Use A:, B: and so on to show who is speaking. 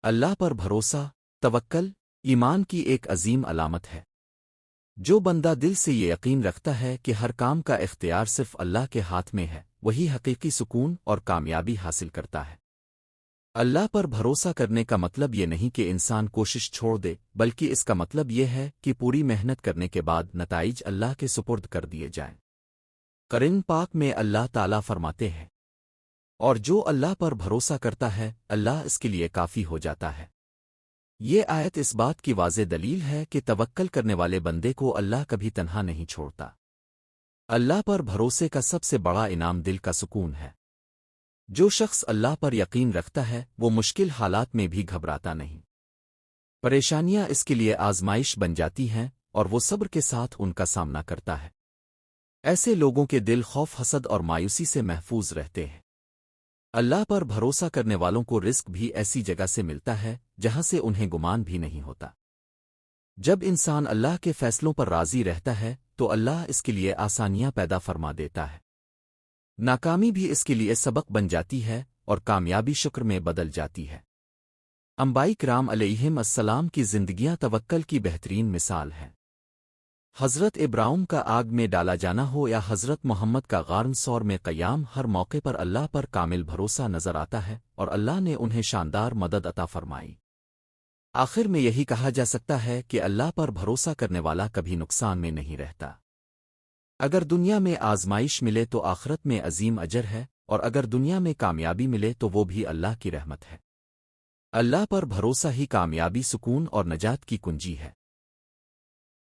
A: اللہ پر بھروسہ توکل ایمان کی ایک عظیم علامت ہے۔ جو بندہ دل سے یہ یقین رکھتا ہے کہ ہر کام کا اختیار صرف اللہ کے ہاتھ میں ہے، وہی حقیقی سکون اور کامیابی حاصل کرتا ہے۔ اللہ پر بھروسہ کرنے کا مطلب یہ نہیں کہ انسان کوشش چھوڑ دے، بلکہ اس کا مطلب یہ ہے کہ پوری محنت کرنے کے بعد نتائج اللہ کے سپرد کر دیے جائیں۔ قرآن پاک میں اللہ تعالیٰ فرماتے ہیں، اور جو اللہ پر بھروسہ کرتا ہے اللہ اس کے لیے کافی ہو جاتا ہے۔ یہ آیت اس بات کی واضح دلیل ہے کہ توکل کرنے والے بندے کو اللہ کبھی تنہا نہیں چھوڑتا۔ اللہ پر بھروسے کا سب سے بڑا انعام دل کا سکون ہے۔ جو شخص اللہ پر یقین رکھتا ہے وہ مشکل حالات میں بھی گھبراتا نہیں۔ پریشانیاں اس کے لیے آزمائش بن جاتی ہیں اور وہ صبر کے ساتھ ان کا سامنا کرتا ہے۔ ایسے لوگوں کے دل خوف، حسد اور مایوسی سے محفوظ رہتے ہیں۔ اللہ پر بھروسہ کرنے والوں کو رزق بھی ایسی جگہ سے ملتا ہے جہاں سے انہیں گمان بھی نہیں ہوتا۔ جب انسان اللہ کے فیصلوں پر راضی رہتا ہے تو اللہ اس کے لیے آسانیاں پیدا فرما دیتا ہے۔ ناکامی بھی اس کے لیے سبق بن جاتی ہے اور کامیابی شکر میں بدل جاتی ہے۔ انبیاء کرام علیہم السلام کی زندگیاں توکل کی بہترین مثال ہیں۔ حضرت ابراہیم کا آگ میں ڈالا جانا ہو یا حضرت محمد کا غار ثور میں قیام، ہر موقع پر اللہ پر کامل بھروسہ نظر آتا ہے اور اللہ نے انہیں شاندار مدد عطا فرمائی۔ آخر میں یہی کہا جا سکتا ہے کہ اللہ پر بھروسہ کرنے والا کبھی نقصان میں نہیں رہتا۔ اگر دنیا میں آزمائش ملے تو آخرت میں عظیم اجر ہے، اور اگر دنیا میں کامیابی ملے تو وہ بھی اللہ کی رحمت ہے۔ اللہ پر بھروسہ ہی کامیابی، سکون اور نجات کی کنجی ہے۔